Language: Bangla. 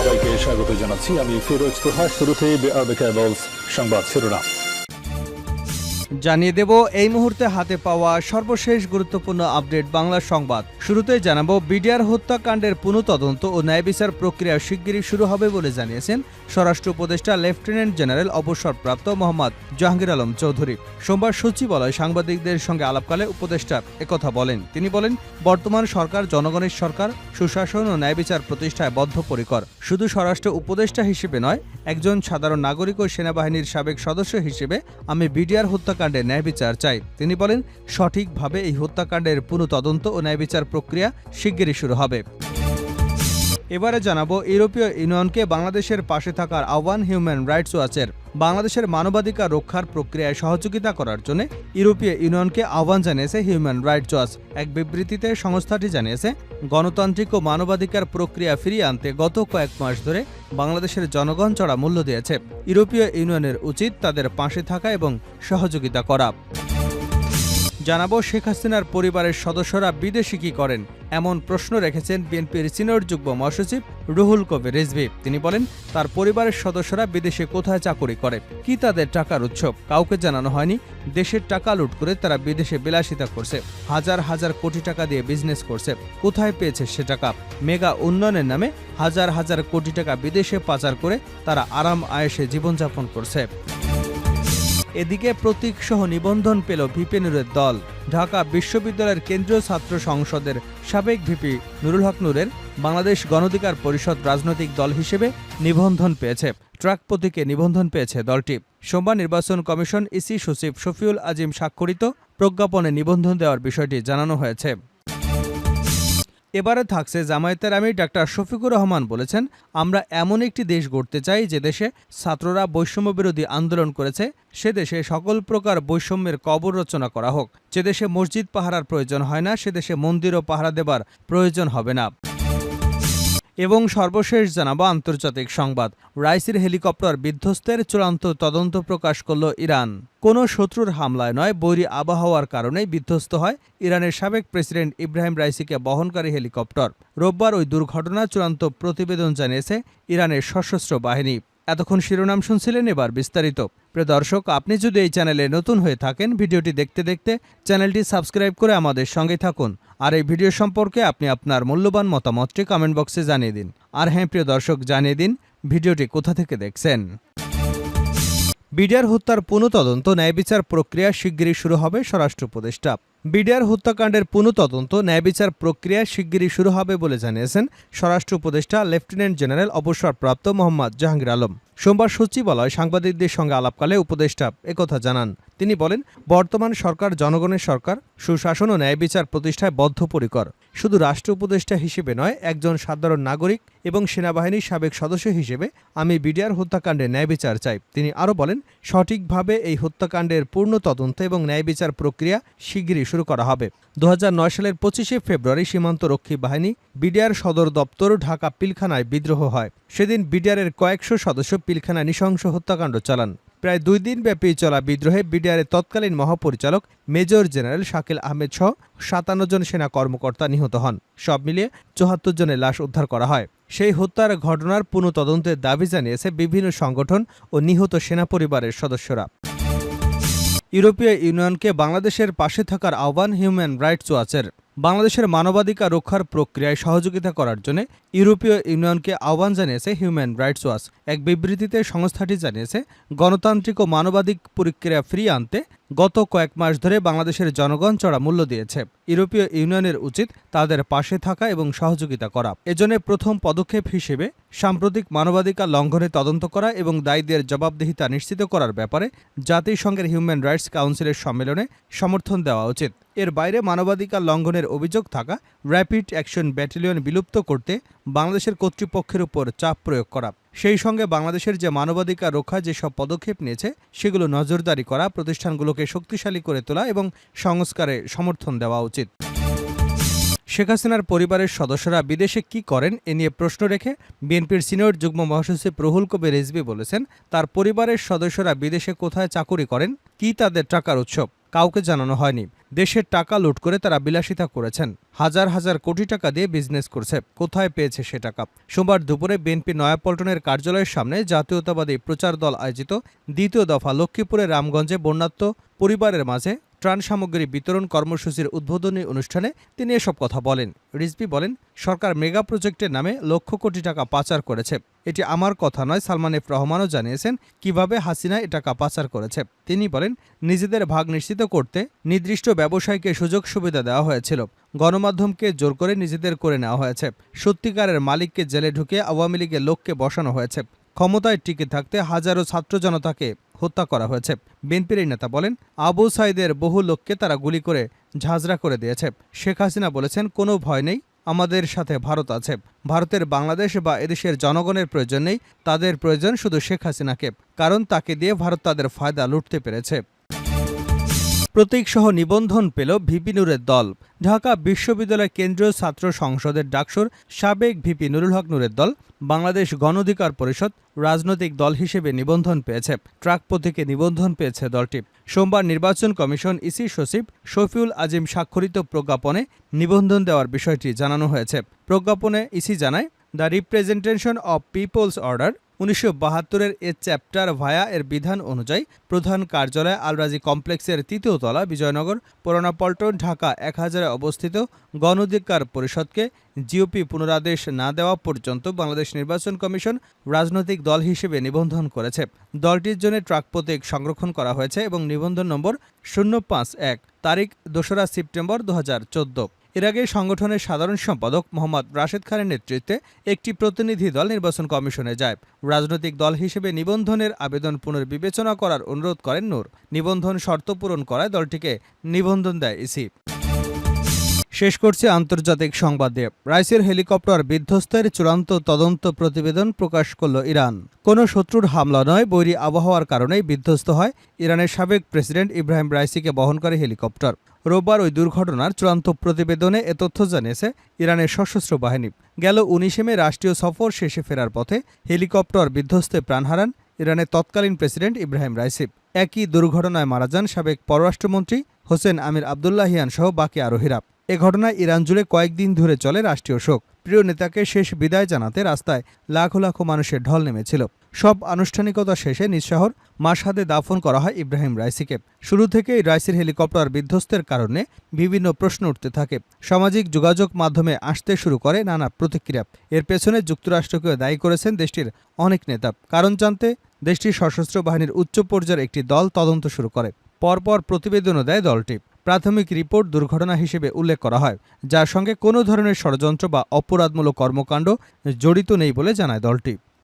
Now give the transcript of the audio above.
সবাইকে স্বাগত জানাচ্ছি। আমি ফিরোজ তোহা। শুরুতেই সংবাদ শিরোনাম জানিয়ে দেব এই মুহূর্তে হাতে পাওয়া সর্বশেষ গুরুত্বপূর্ণ আপডেট বাংলা সংবাদ। শুরুতেই জানাবো বিডিআর হত্যাকাণ্ডের পুনঃতদন্ত ও ন্যায় বিচার প্রক্রিয়া শিগগিরই শুরু হবে বলে জানিয়েছেন স্বরাষ্ট্র উপদেষ্টা লেফটেন্যান্ট জেনারেল অবসরপ্রাপ্ত মোহাম্মদ জাহাঙ্গীর আলম চৌধুরী। সোমবার সচিবালয়ে সাংবাদিকদের সঙ্গে আলাপকালে উপদেষ্টা একথা বলেন। তিনি বলেন, বর্তমান সরকার জনগণের সরকার, সুশাসন ও ন্যায় বিচার প্রতিষ্ঠায় বদ্ধপরিকর। শুধু স্বরাষ্ট্র উপদেষ্টা হিসেবে নয়, একজন সাধারণ নাগরিক ও সেনাবাহিনীর সাবেক সদস্য হিসেবে আমি বিডিআর হত্যাকাণ্ডের ন্যায় বিচার চাই। তিনি বলেন, সঠিকভাবে এই হত্যাকাণ্ডের পুনঃতদন্ত ও ন্যায় বিচার প্রক্রিয়া শিগগিরই শুরু হবে। এবারে জানাবো ইউরোপীয় ইউনিয়নকে বাংলাদেশের পাশে থাকার আহ্বান হিউম্যান রাইটস ওয়াচের। বাংলাদেশের মানবাধিকার রক্ষার প্রক্রিয়ায় সহযোগিতা করার জন্য ইউরোপীয় ইউনিয়নকে আহ্বান জানিয়েছে হিউম্যান রাইটস ওয়াচ। এক বিবৃতিতে সংস্থাটি জানিয়েছে, গণতান্ত্রিক ও মানবাধিকার প্রক্রিয়া ফিরিয়ে আনতে গত কয়েক মাস ধরে বাংলাদেশের জনগণ চড়া মূল্য দিয়েছে। ইউরোপীয় ইউনিয়নের উচিত তাদের পাশে থাকা এবং সহযোগিতা করা। জানাবো শেখ হাসিনার পরিবারের সদস্যরা বিদেশে কি করেন, এমন প্রশ্ন রেখেছেন বিএনপির সিনিয়র যুগ্ম মহাসচিব রুহুল কবির রিজভী। তিনি বলেন, তার পরিবারের সদস্যরা বিদেশে কোথায় চাকরি করে, কি তাদের টাকার উৎস কাউকে জানানো হয়নি। দেশের টাকা লুট করে তারা বিদেশে বিলাসিতা করছে, হাজার হাজার কোটি টাকা দিয়ে বিজনেস করছে। কোথায় পেয়েছে সে টাকা? মেগা উন্নয়নের নামে হাজার হাজার কোটি টাকা বিদেশে পাচার করে তারা আরাম আয়েশে জীবনযাপন করছে। এদিকে প্রতীকসহ নিবন্ধন পেল ভিপি নুরের দল। ঢাকা বিশ্ববিদ্যালয়ের কেন্দ্রীয় ছাত্র সংসদের সাবেক ভিপি নুরুল হক নুরের বাংলাদেশ গণঅধিকার পরিষদ রাজনৈতিক দল হিসেবে নিবন্ধন পেয়েছে। ট্রাক প্রতীকে নিবন্ধন পেয়েছে দলটি। সোমবার নির্বাচন কমিশন ইসি সচিব শফিউল আজিম স্বাক্ষরিত প্রজ্ঞাপনে নিবন্ধন দেওয়ার বিষয়টি জানানো হয়েছে। এবারে থাকছে জামায়াতের আমির ডাক্তার শফিকুর রহমান বলেছেন, আমরা এমন একটি দেশ গড়তে চাই যে দেশে ছাত্ররা বৈষম্য বিরোধী আন্দোলন করেছে, সে দেশে সকল প্রকার বৈষম্যের কবর রচনা করা হোক। যে দেশে মসজিদ পাহারার প্রয়োজন হয় না, সে দেশে মন্দিরও পাহারা দেবার প্রয়োজন হবে না। এবং সর্বশেষ জানাবো আন্তর্জাতিক সংবাদ। রাইসির হেলিকপ্টার বিধ্বস্তের চূড়ান্ত তদন্ত প্রকাশ করল ইরান। কোনো শত্রুর হামলায় নয়, বৈরী আবহাওয়ার কারণেই বিধ্বস্ত হয় ইরানের সাবেক প্রেসিডেন্ট ইব্রাহিম রাইসিকে বহনকারী হেলিকপ্টার। রোববার ওই দুর্ঘটনার চূড়ান্ত প্রতিবেদন জানিয়েছে ইরানের সশস্ত্র বাহিনী। এতক্ষণ শিরোনাম শুনছিলেন, এবার বিস্তারিত। প্রিয় দর্শক, আপনি যদি এই চ্যানেলে নতুন হয়ে থাকেন, ভিডিওটি দেখতে দেখতে চ্যানেলটি সাবস্ক্রাইব করে আমাদের সঙ্গে থাকুন। আর এই ভিডিও সম্পর্কে আপনি আপনার মূল্যবান মতামতটি কমেন্ট বক্সে জানিয়ে দিন। আর হ্যাঁ প্রিয় দর্শক, জানিয়ে দিন ভিডিওটি কোথা থেকে দেখছেন। বিডিআর হত্যার পুনঃতদন্ত ন্যায় বিচার প্রক্রিয়া শিগগিরই শুরু হবে স্বরাষ্ট্র উপদেষ্টা। বিডিআর হত্যাকাণ্ডের পুনঃতদন্ত ন্যায় বিচার প্রক্রিয়া শিগগিরই শুরু হবে বলে জানিয়েছেন স্বরাষ্ট্র উপদেষ্টা লেফটেন্যান্ট জেনারেল অবসরপ্রাপ্ত মোহাম্মদ জাহাঙ্গীর আলম। সোমবার সচিবালয়ে সাংবাদিকদের সঙ্গে আলাপকালে উপদেষ্টা একথা জানান। তিনি বলেন, বর্তমান সরকার জনগণের সরকার, সুশাসন ও ন্যায় বিচার প্রতিষ্ঠায় বদ্ধপরিকর। শুধু রাষ্ট্র উপদেষ্টা হিসেবে নয়, একজন সাধারণ নাগরিক এবং সেনাবাহিনীর সাবেক সদস্য হিসেবে আমি বিডিআর হত্যাকাণ্ডের ন্যায় বিচার চাই। তিনি আরও বলেন, সঠিকভাবে এই হত্যাকাণ্ডের পূর্ণ তদন্ত এবং ন্যায় বিচার প্রক্রিয়া শিগগিরই শুরু করা হবে। 2009 সালের 25শে ফেব্রুয়ারি সীমান্ত রক্ষী বাহিনী বিডিআর সদর দপ্তর ঢাকা পিলখানায় বিদ্রোহ হয়। সেদিন বিডিআরের কয়েকশো সদস্য পিলখানায় নৃশংস হত্যাকাণ্ড চালান। প্রায় 2 দিন ব্যাপী চলা বিদ্রোহে বিডিআরের তৎকালীন মহাপরিচালক মেজর জেনারেল শাকিল আহমেদ সহ 57 জন সেনা কর্মকর্তা নিহত হন। সব মিলিয়ে 74 জনের লাশ উদ্ধার করা হয়। সেই হত্যার ঘটনার পুনঃতদন্তের দাবি জানিয়েছে বিভিন্ন সংগঠন ও নিহত সেনা পরিবারের সদস্যরা। ইউরোপীয় ইউনিয়নকে বাংলাদেশের পাশে থাকার আহ্বান হিউম্যান রাইটস ওয়াচের। বাংলাদেশের মানবাধিকার রক্ষার প্রক্রিয়ায় সহযোগিতা করার জন্য ইউরোপীয় ইউনিয়নকে আহ্বান জানিয়েছে হিউম্যান রাইটস ওয়াচ। এক বিবৃতিতে সংস্থাটি জানিয়েছে, গণতান্ত্রিক ও মানবাধিক প্রক্রিয়া ফিরিয়ে আনতে গত কয়েক মাস ধরে বাংলাদেশের জনগণ চড়া মূল্য দিয়েছে। ইউরোপীয় ইউনিয়নের উচিত তাদের পাশে থাকা এবং সহযোগিতা করা। এজন্য প্রথম পদক্ষেপ হিসেবে সাম্প্রতিক মানবাধিকার লঙ্ঘনে তদন্ত করা এবং দায়ীদের জবাবদিহিতা নিশ্চিত করার ব্যাপারে জাতিসংঘের হিউম্যান রাইটস কাউন্সিলের সম্মেলনে সমর্থন দেওয়া উচিত। এর বাইরে মানবাধিকার লঙ্ঘনের অভিযোগ থাকা র্যাপিড অ্যাকশন ব্যাটালিয়ন বিলুপ্ত করতে বাংলাদেশের কর্তৃপক্ষের উপর চাপ প্রয়োগ করা, সেই সঙ্গে বাংলাদেশের যে মানবাধিকার রক্ষা যেসব পদক্ষেপ নিয়েছে সেগুলো নজরদারি করা, প্রতিষ্ঠানগুলোকে শক্তিশালী করে তোলা এবং সংস্কারে সমর্থন দেওয়া উচিত। শেখ হাসিনার পরিবারের সদস্যরা বিদেশে কি করেন এ নিয়ে প্রশ্ন রেখে বিএনপির সিনিয়র যুগ্ম মহাসচিব রুহুল কবির রিজভী বলেছেন, তার পরিবারের সদস্যরা বিদেশে কোথায় চাকুরি করেন, কি তাদের টাকার উৎস, কাউকে জানানো হয়নি। দেশের টাকা লুট করে তারা বিলাসিতা করেছেন, হাজার হাজার কোটি টাকা দিয়ে বিজনেস করছে, কোথায় পেয়েছে সে টাকা। সোমবার দুপুরে বিএনপি নয়াপল্টনের কার্যালয়ের সামনে জাতীয়তাবাদী প্রচার দল আয়োজিত দ্বিতীয় দফা লক্ষ্মীপুরের রামগঞ্জে বন্যাত্ম পরিবারের মাঝে ত্রাণ সামগ্রী বিতরণ কর্মসূচির উদ্বোধনী অনুষ্ঠানে তিনি এসব কথা বলেন। রিজভী বলেন, সরকার মেগা প্রজেক্টের নামে লক্ষ কোটি টাকা পাচার করেছে। এটি আমার কথা নয়, সালমান এফ রহমানও জানিয়েছেন কিভাবে হাসিনা এ টাকা পাচার করেছে। তিনি বলেন, নিজেদের ভাগ নিশ্চিত করতে নির্দিষ্ট ব্যবসায়ীকে সুযোগ সুবিধা দেওয়া হয়েছিল, গণমাধ্যমকে জোর করে নিজেদের করে নেওয়া হয়েছে, সত্যিকারের মালিককে জেলে ঢুকে আওয়ামী লীগের লোককে বসানো হয়েছে, ক্ষমতায় টিকে থাকতে হাজারো ছাত্র জনতাকে হত্যা করা হয়েছে। বিএনপির এই নেতা বলেন, আবু সাইদের বহু লোককে তারা গুলি করে ঝাঁঝরা করে দিয়েছে। শেখ হাসিনা বলেছেন, কোনো ভয় নেই, আমাদের সাথে ভারত আছে। ভারতের বাংলাদেশ বা এদেশের জনগণের প্রয়োজন নেই, তাদের প্রয়োজন শুধু শেখ হাসিনাকে, কারণ তাকে দিয়ে ভারত তাদের ফায়দা লুটতে পেরেছে। প্রতীকসহ নিবন্ধন পেল ভিপি নূরের দল। ঢাকা বিশ্ববিদ্যালয় কেন্দ্রীয় ছাত্র সংসদের ডাকসুর সাবেক ভিপি নুরুল হক নূরের দল বাংলাদেশ গণ অধিকার পরিষদ রাজনৈতিক দল হিসেবে নিবন্ধন পেয়েছে। ট্রাক প্রতীকে নিবন্ধন পেয়েছে দলটি। সোমবার নির্বাচন কমিশন ইসি সচিব শফিউল আজিম স্বাক্ষরিত প্রজ্ঞাপনে নিবন্ধন দেওয়ার বিষয়টি জানানো হয়েছে। প্রজ্ঞাপনে ইসি জানায়, the representation of people's order 1972-এর এ চ্যাপ্টার ভায়া এর বিধান অনুযায়ী প্রধান কার্যালয় আলরাজি কমপ্লেক্সের ৩য় তলা, বিজয়নগর, পুরানা পল্টন, ঢাকা ১০০০-এ অবস্থিত গণ অধিকার পরিষদকে জিওপি পুনরাদেশ না দেওয়া পর্যন্ত বাংলাদেশ নির্বাচন কমিশন রাজনৈতিক দল হিসেবে নিবন্ধন করেছে। দলটির জন্য ট্রাক প্রতীক সংরক্ষণ করা হয়েছে এবং নিবন্ধন নম্বর 051, তারিখ ২রা সেপ্টেম্বর ২০১৪। এর আগে সংগঠনের সাধারণ সম্পাদক মোহাম্মদ রাশেদ খানের নেতৃত্বে একটি প্রতিনিধি দল নির্বাচন কমিশনে যায়। রাজনৈতিক দল হিসেবে নিবন্ধনের আবেদন পুনর্বিবেচনা করার অনুরোধ করেন নূর। নিবন্ধন শর্ত পূরণ করায় দলটিকে নিবন্ধন দেয় ইসি। শেষ করছে আন্তর্জাতিক সংবাদ দিয়ে। রাইসের হেলিকপ্টার বিধ্বস্তের চূড়ান্ত তদন্ত প্রতিবেদন প্রকাশ করল ইরান। কোনো শত্রুর হামলা নয়, বৈরী আবহাওয়ার কারণেই বিধ্বস্ত হয় ইরানের সাবেক প্রেসিডেন্ট ইব্রাহিম রাইসিকে বহনকারী হেলিকপ্টার। রোববার ওই দুর্ঘটনার চূড়ান্ত প্রতিবেদনে এ তথ্য জানিয়েছে ইরানের সশস্ত্র বাহিনী। গেল ১৯ মে রাষ্ট্রীয় সফর শেষে ফেরার পথে হেলিকপ্টার বিধ্বস্তে প্রাণ হারান ইরানের তৎকালীন প্রেসিডেন্ট ইব্রাহিম রাইসি। একই দুর্ঘটনায় মারা যান সাবেক পররাষ্ট্রমন্ত্রী হোসেন আমির আবদুল্লাহিয়ান সহ বাকি আরোহীরা। এ ঘটনায় ইরান জুড়ে কয়েকদিন ধরে চলে রাষ্ট্রীয় শোক। প্রিয় নেতাকে শেষ বিদায় জানাতে রাস্তায় লাখো লাখো মানুষের ঢল নেমেছিল। সব আনুষ্ঠানিকতা শেষে নিজ শহর মাশহাদে দাফন করা হয় ইব্রাহিম রাইসিকে। শুরু থেকেই রাইসির হেলিকপ্টার বিধ্বস্তের কারণে বিভিন্ন প্রশ্ন উঠতে থাকে। সামাজিক যোগাযোগ মাধ্যমে আসতে শুরু করে নানা প্রতিক্রিয়া। এর পেছনে যুক্তরাষ্ট্রকেও দায়ী করেছেন দেশটির অনেক নেতা। কারণ জানতে দেশটির সশস্ত্র বাহিনীর উচ্চ পর্যায়ের একটি দল তদন্ত শুরু করে। পরপর প্রতিবেদনও দেয় দলটি। প্রাথমিক রিপোর্ট দুর্ঘটনা হিসেবে উল্লেখ করা হয়, যার সঙ্গে কোনো ধরনের ষড়যন্ত্র বা অপরাধমূলক কর্মকাণ্ড জড়িত নেই বলে জানায় দলটি।